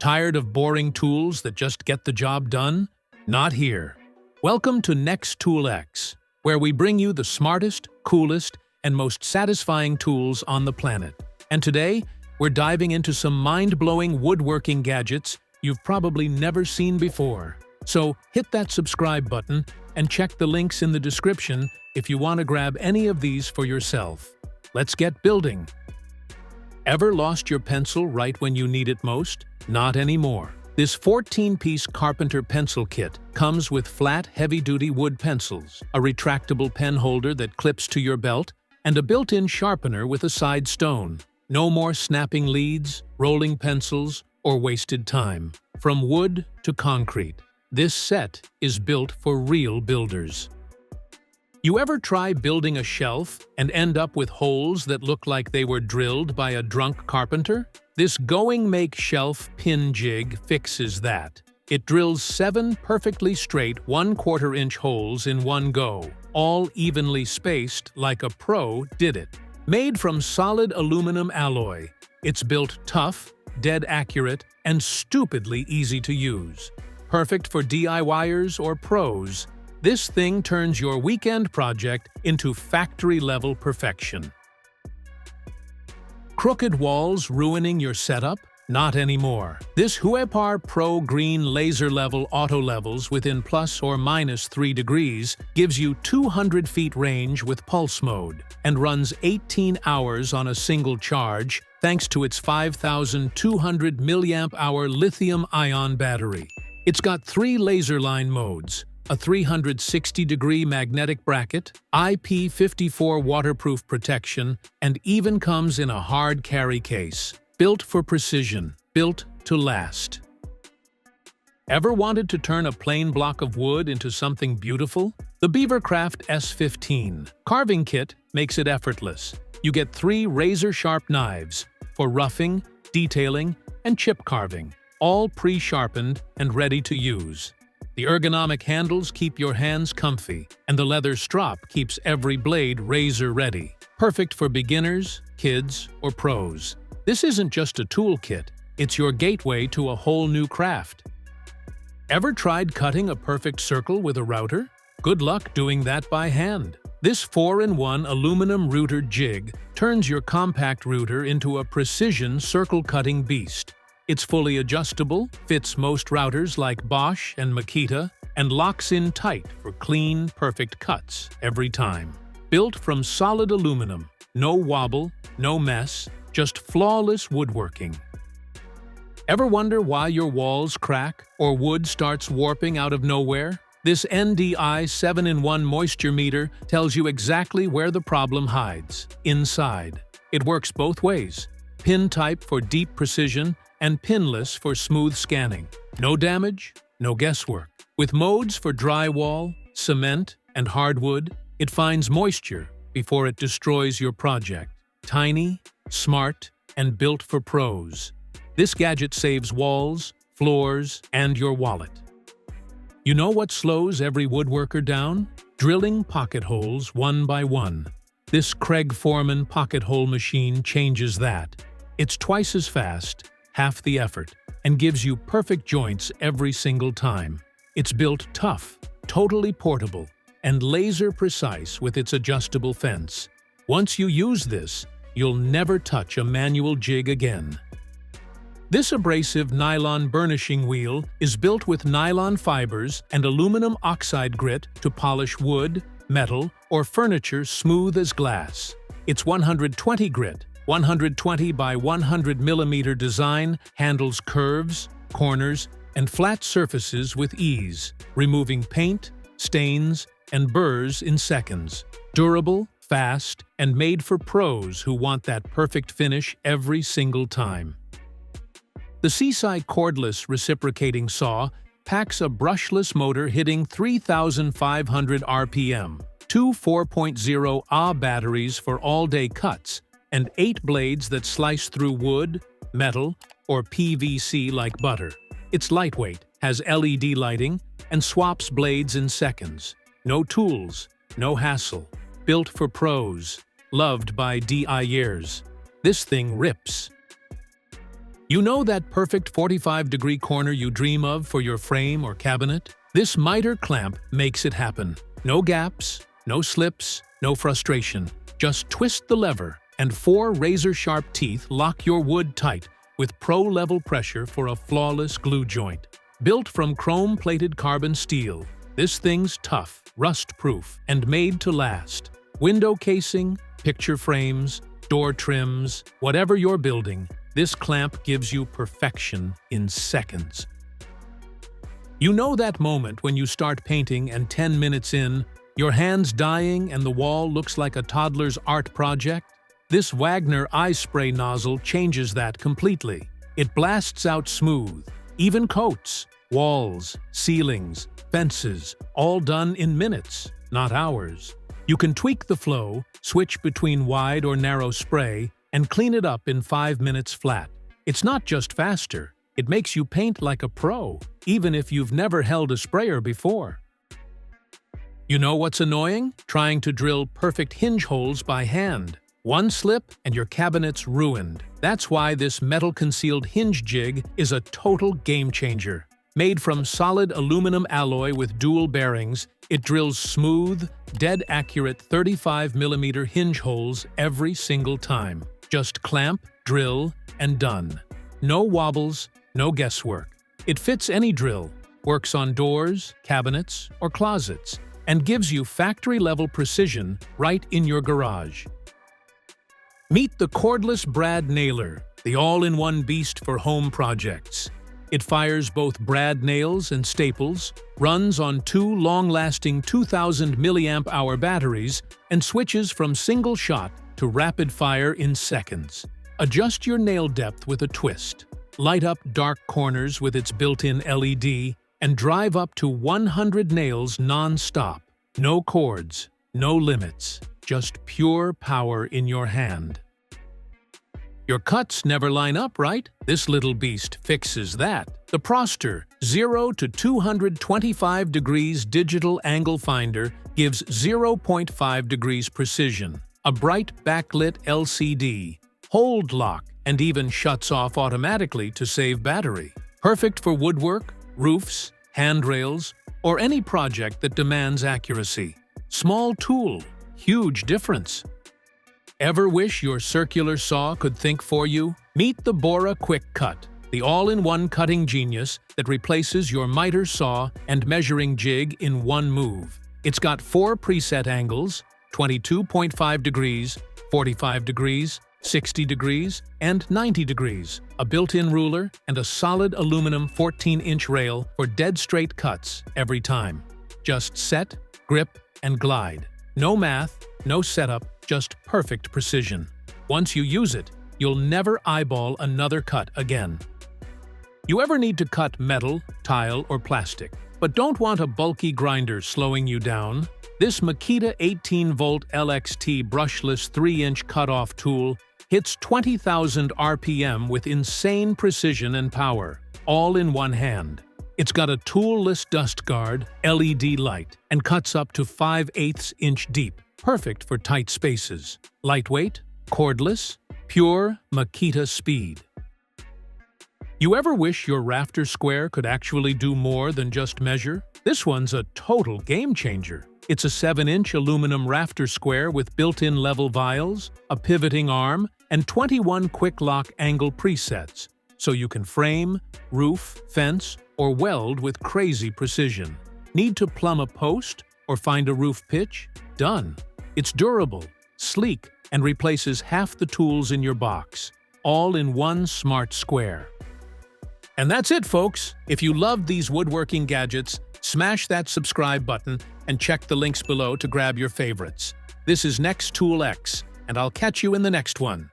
Tired of boring tools that just get the job done? Not here. Welcome to Next Tool X, where we bring you the smartest, coolest, and most satisfying tools on the planet. And today, we're diving into some mind-blowing woodworking gadgets you've probably never seen before. So hit that subscribe button and check the links in the description if you want to grab any of these for yourself. Let's get building. Ever lost your pencil right when you need it most? Not anymore. This 14-piece Carpenter Pencil kit comes with flat, heavy-duty wood pencils, a retractable pen holder that clips to your belt, and a built-in sharpener with a side stone. No more snapping leads, rolling pencils, or wasted time. From wood to concrete, this set is built for real builders. You ever try building a shelf and end up with holes that look like they were drilled by a drunk carpenter? This going-make shelf Pin Jig fixes that. It drills 7 perfectly straight 1/4-inch holes in one go, all evenly spaced like a pro did it. Made from solid aluminum alloy, it's built tough, dead accurate, and stupidly easy to use. Perfect for DIYers or pros, this thing turns your weekend project into factory-level perfection. Crooked walls ruining your setup? Not anymore. This Huepar Pro Green Laser Level Auto Levels within plus or minus 3 degrees gives you 200 feet range with pulse mode and runs 18 hours on a single charge thanks to its 5,200 mAh lithium-ion battery. It's got 3 laser line modes, a 360-degree magnetic bracket, IP54 waterproof protection, and even comes in a hard carry case. Built for precision, built to last. Ever wanted to turn a plain block of wood into something beautiful? The Beavercraft S15 carving kit makes it effortless. You get 3 razor-sharp knives for roughing, detailing, and chip carving, all pre-sharpened and ready to use. The ergonomic handles keep your hands comfy, and the leather strap keeps every blade razor-ready. Perfect for beginners, kids, or pros. This isn't just a toolkit, it's your gateway to a whole new craft. Ever tried cutting a perfect circle with a router? Good luck doing that by hand. This 4-in-1 aluminum router jig turns your compact router into a precision circle-cutting beast. It's fully adjustable, fits most routers like Bosch and Makita, and locks in tight for clean, perfect cuts every time. Built from solid aluminum, no wobble, no mess, just flawless woodworking. Ever wonder why your walls crack or wood starts warping out of nowhere? This NDI 7-in-1 Moisture Meter tells you exactly where the problem hides, inside. It works both ways, pin type for deep precision and pinless for smooth scanning. No damage, no guesswork. With modes for drywall, cement, and hardwood, it finds moisture before it destroys your project. Tiny, smart, and built for pros. This gadget saves walls, floors, and your wallet. You know what slows every woodworker down? Drilling pocket holes one by one. This Kreg Foreman pocket hole machine changes that. It's twice as fast, half the effort, and gives you perfect joints every single time. It's built tough, totally portable, and laser precise with its adjustable fence. Once you use this, you'll never touch a manual jig again. This abrasive nylon burnishing wheel is built with nylon fibers and aluminum oxide grit to polish wood, metal, or furniture smooth as glass. Its 120 grit, 120 by 100 mm design handles curves, corners, and flat surfaces with ease, removing paint, stains, and burrs in seconds. Durable, fast, and made for pros who want that perfect finish every single time. The Seaside cordless reciprocating saw packs a brushless motor hitting 3,500 RPM, 2 4.0 Ah batteries for all-day cuts, and 8 blades that slice through wood, metal, or PVC like butter. It's lightweight, has LED lighting, and swaps blades in seconds. No tools, no hassle. Built for pros, loved by DIYers. This thing rips. You know that perfect 45-degree corner you dream of for your frame or cabinet? This miter clamp makes it happen. No gaps, no slips, no frustration. Just twist the lever, and 4 razor-sharp teeth lock your wood tight with pro-level pressure for a flawless glue joint. Built from chrome-plated carbon steel, this thing's tough, rust-proof, and made to last. Window casing, picture frames, door trims, whatever you're building, this clamp gives you perfection in seconds. You know that moment when you start painting and 10 minutes in, your hand's dying and the wall looks like a toddler's art project? This Wagner eye spray nozzle changes that completely. It blasts out smooth, even coats, walls, ceilings, fences, all done in minutes, not hours. You can tweak the flow, switch between wide or narrow spray, and clean it up in 5 minutes flat. It's not just faster, it makes you paint like a pro, even if you've never held a sprayer before. You know what's annoying? Trying to drill perfect hinge holes by hand. One slip and your cabinet's ruined. That's why this metal-concealed hinge jig is a total game-changer. Made from solid aluminum alloy with dual bearings, it drills smooth, dead-accurate 35mm hinge holes every single time. Just clamp, drill, and done. No wobbles, no guesswork. It fits any drill, works on doors, cabinets, or closets, and gives you factory-level precision right in your garage. Meet the cordless brad nailer, the all-in-one beast for home projects. It fires both brad nails and staples, runs on 2 long-lasting 2,000 mAh batteries, and switches from single shot to rapid fire in seconds. Adjust your nail depth with a twist, light up dark corners with its built-in LED, and drive up to 100 nails non-stop. No cords, no limits, just pure power in your hand. Your cuts never line up, right? This little beast fixes that. The Proster 0 to 225 degrees digital angle finder gives 0.5 degrees precision, a bright backlit LCD, hold lock, and even shuts off automatically to save battery. Perfect for woodwork, roofs, handrails, or any project that demands accuracy. Small tool, huge difference. Ever wish your circular saw could think for you? Meet the Bora Quick Cut, the all-in-one cutting genius that replaces your miter saw and measuring jig in one move. It's got 4 preset angles, 22.5 degrees, 45 degrees, 60 degrees, and 90 degrees, a built-in ruler, and a solid aluminum 14-inch rail for dead-straight cuts every time. Just set, grip, and glide. No math, no setup, just perfect precision. Once you use it, you'll never eyeball another cut again. You ever need to cut metal, tile, or plastic, but don't want a bulky grinder slowing you down? This Makita 18-volt LXT brushless 3-inch cutoff tool hits 20,000 RPM with insane precision and power, all in one hand. It's got a tool-less dust guard, LED light, and cuts up to 5/8 inch deep, perfect for tight spaces. Lightweight, cordless, pure Makita speed. You ever wish your Rafter Square could actually do more than just measure? This one's a total game changer. It's a 7-inch aluminum Rafter Square with built-in level vials, a pivoting arm, and 21 quick lock angle presets, so you can frame, roof, fence, or weld with crazy precision. Need to plumb a post or find a roof pitch? Done. It's durable, sleek, and replaces half the tools in your box, all in one smart square. And that's it, folks. If you loved these woodworking gadgets, smash that subscribe button and check the links below to grab your favorites. This is Next Tool X, and I'll catch you in the next one.